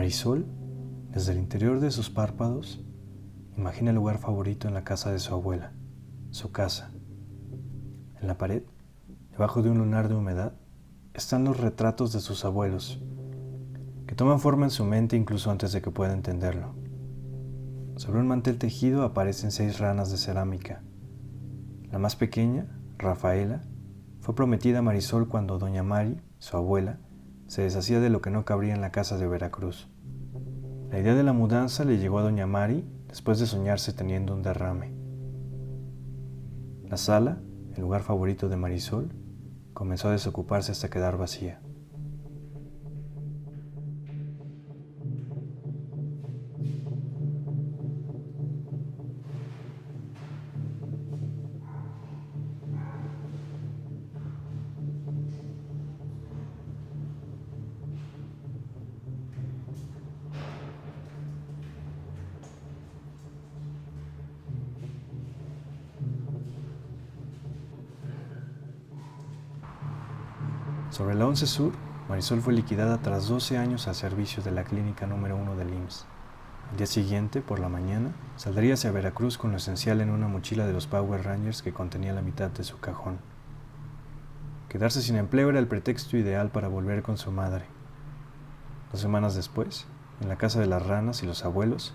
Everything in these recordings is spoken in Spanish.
Marisol, desde el interior de sus párpados, imagina el lugar favorito en la casa de su abuela, su casa. En la pared, debajo de un lunar de humedad, están los retratos de sus abuelos, que toman forma en su mente incluso antes de que pueda entenderlo. Sobre un mantel tejido aparecen 6 ranas de cerámica. La más pequeña, Rafaela, fue prometida a Marisol cuando doña Mari, su abuela, se deshacía de lo que no cabría en la casa de Veracruz. La idea de la mudanza le llegó a doña Mari después de soñarse teniendo un derrame. La sala, el lugar favorito de Marisol, comenzó a desocuparse hasta quedar vacía. Sobre la 11 Sur, Marisol fue liquidada tras 12 años al servicio de la clínica número 1 del IMSS. Al día siguiente, por la mañana, saldría hacia Veracruz con lo esencial en una mochila de los Power Rangers que contenía la mitad de su cajón. Quedarse sin empleo era el pretexto ideal para volver con su madre. 2 semanas después, en la casa de las ranas y los abuelos,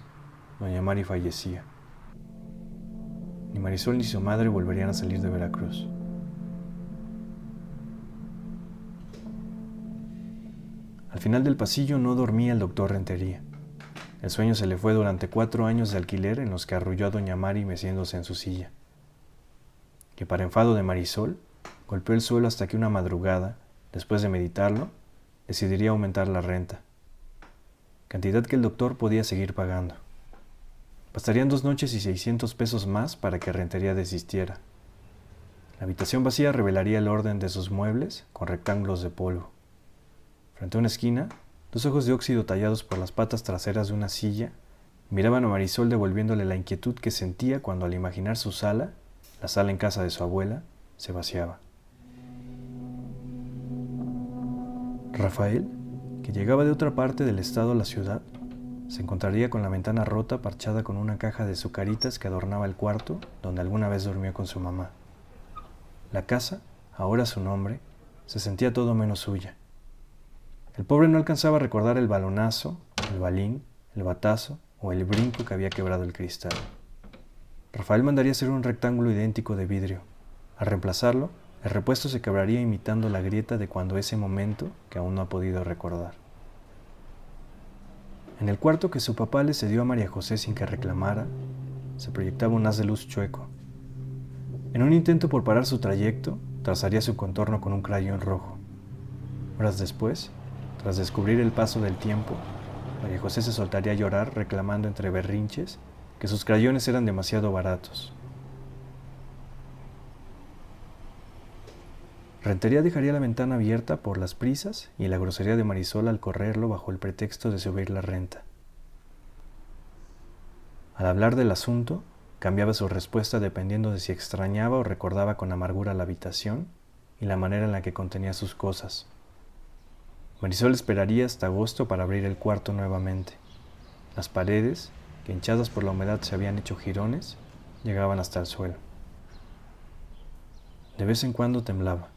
doña Mari fallecía. Ni Marisol ni su madre volverían a salir de Veracruz. Al final del pasillo no dormía el doctor Rentería. El sueño se le fue durante 4 años de alquiler en los que arrulló a doña Mari meciéndose en su silla. Que para enfado de Marisol, golpeó el suelo hasta que una madrugada, después de meditarlo, decidiría aumentar la renta. Cantidad que el doctor podía seguir pagando. Bastarían 2 noches y 600 pesos más para que Rentería desistiera. La habitación vacía revelaría el orden de sus muebles con rectángulos de polvo. Frente a una esquina, 2 ojos de óxido tallados por las patas traseras de una silla miraban a Marisol devolviéndole la inquietud que sentía cuando al imaginar su sala, la sala en casa de su abuela, se vaciaba. Rafael, que llegaba de otra parte del estado a la ciudad, se encontraría con la ventana rota parchada con una caja de azucaritas que adornaba el cuarto donde alguna vez durmió con su mamá. La casa, ahora su nombre, se sentía todo menos suya. El pobre no alcanzaba a recordar el balonazo, el balín, el batazo o el brinco que había quebrado el cristal. Rafael mandaría hacer un rectángulo idéntico de vidrio. Al reemplazarlo, el repuesto se quebraría imitando la grieta de cuando ese momento que aún no ha podido recordar. En el cuarto que su papá le cedió a María José sin que reclamara, se proyectaba un haz de luz chueco. En un intento por parar su trayecto, trazaría su contorno con un crayón rojo. Horas después, tras descubrir el paso del tiempo, María José se soltaría a llorar reclamando entre berrinches que sus crayones eran demasiado baratos. Rentería dejaría la ventana abierta por las prisas y la grosería de Marisol al correrlo bajo el pretexto de subir la renta. Al hablar del asunto, cambiaba su respuesta dependiendo de si extrañaba o recordaba con amargura la habitación y la manera en la que contenía sus cosas. Marisol esperaría hasta agosto para abrir el cuarto nuevamente. Las paredes, que hinchadas por la humedad se habían hecho jirones, llegaban hasta el suelo. De vez en cuando temblaba.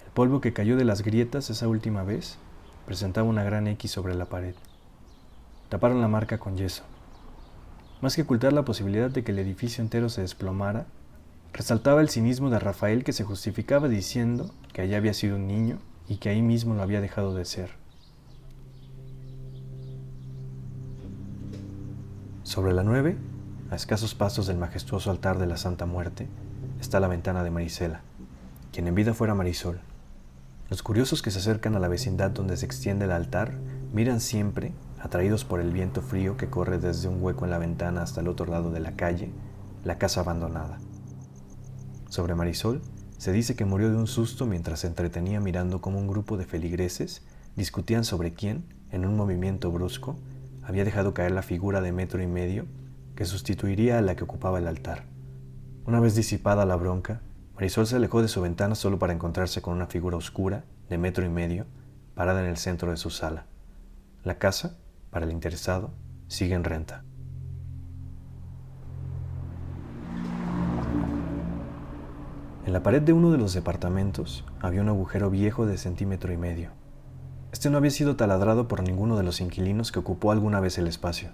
El polvo que cayó de las grietas esa última vez presentaba una gran X sobre la pared. Taparon la marca con yeso. Más que ocultar la posibilidad de que el edificio entero se desplomara, resaltaba el cinismo de Rafael que se justificaba diciendo que allá había sido un niño y que ahí mismo lo había dejado de ser. Sobre la 9, a escasos pasos del majestuoso altar de la Santa Muerte, está la ventana de Marisela, quien en vida fuera Marisol. Los curiosos que se acercan a la vecindad donde se extiende el altar miran siempre, atraídos por el viento frío que corre desde un hueco en la ventana hasta el otro lado de la calle, la casa abandonada. Sobre Marisol, se dice que murió de un susto mientras se entretenía mirando cómo un grupo de feligreses discutían sobre quién, en un movimiento brusco, había dejado caer la figura de 1,5 metros que sustituiría a la que ocupaba el altar. Una vez disipada la bronca, Marisol se alejó de su ventana solo para encontrarse con una figura oscura de 1,5 metros parada en el centro de su sala. La casa Para el interesado, sigue en renta. En la pared de uno de los departamentos había un agujero viejo de 1,5 cm. Este no había sido taladrado por ninguno de los inquilinos que ocupó alguna vez el espacio.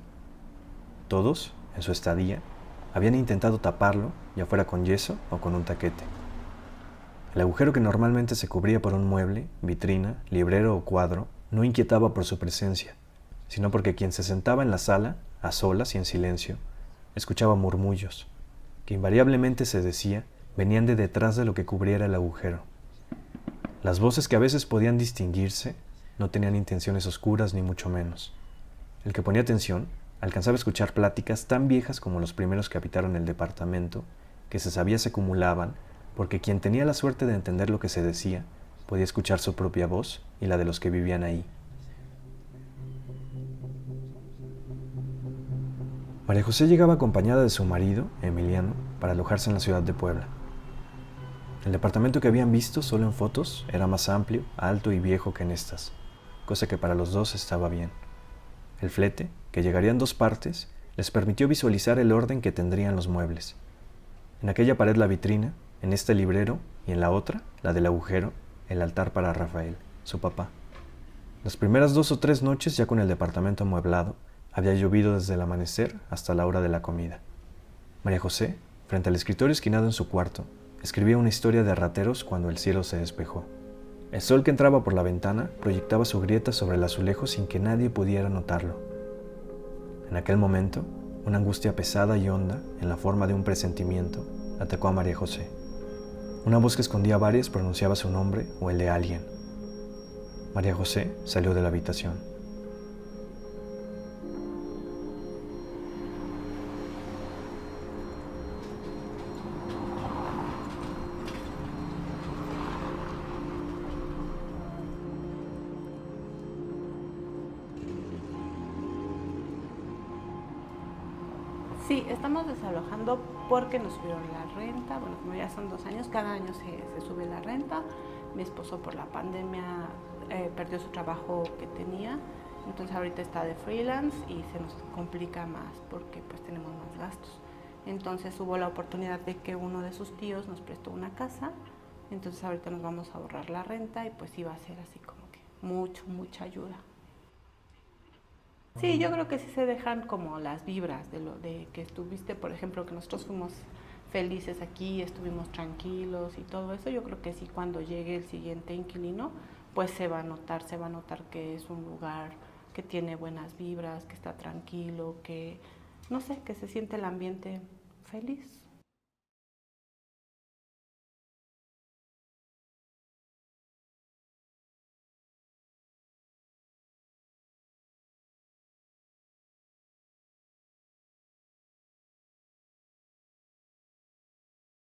Todos, en su estadía, habían intentado taparlo, ya fuera con yeso o con un taquete. El agujero, que normalmente se cubría por un mueble, vitrina, librero o cuadro, no inquietaba por su presencia, sino porque quien se sentaba en la sala, a solas y en silencio, escuchaba murmullos, que invariablemente se decía venían de detrás de lo que cubriera el agujero. Las voces, que a veces podían distinguirse, no tenían intenciones oscuras ni mucho menos. El que ponía atención alcanzaba a escuchar pláticas tan viejas como los primeros que habitaron el departamento, que se sabía se acumulaban, porque quien tenía la suerte de entender lo que se decía, podía escuchar su propia voz y la de los que vivían ahí. María José llegaba acompañada de su marido, Emiliano, para alojarse en la ciudad de Puebla. El departamento que habían visto solo en fotos era más amplio, alto y viejo que en estas, cosa que para los dos estaba bien. El flete, que llegaría en 2 partes, les permitió visualizar el orden que tendrían los muebles. En aquella pared la vitrina, en este librero y en la otra, la del agujero, el altar para Rafael, su papá. Las primeras 2 o 3 noches, ya con el departamento amueblado, había llovido desde el amanecer hasta la hora de la comida. María José, frente al escritorio esquinado en su cuarto, escribía una historia de rateros cuando el cielo se despejó. El sol que entraba por la ventana proyectaba su grieta sobre el azulejo sin que nadie pudiera notarlo. En aquel momento, una angustia pesada y honda, en la forma de un presentimiento, atacó a María José. Una voz que escondía varias pronunciaba su nombre o el de alguien. María José salió de la habitación. Sí, estamos desalojando porque nos subieron la renta. Bueno, como ya son 2 años, cada año se sube la renta. Mi esposo, por la pandemia, perdió su trabajo que tenía. Entonces ahorita está de freelance y se nos complica más porque pues tenemos más gastos. Entonces hubo la oportunidad de que uno de sus tíos nos prestó una casa. Entonces ahorita nos vamos a ahorrar la renta y pues iba a ser así como que mucha ayuda. Sí, yo creo que sí se dejan como las vibras de lo de que estuviste, por ejemplo, que nosotros fuimos felices aquí, estuvimos tranquilos y todo eso. Yo creo que sí, cuando llegue el siguiente inquilino, pues se va a notar que es un lugar que tiene buenas vibras, que está tranquilo, que no sé, que se siente el ambiente feliz.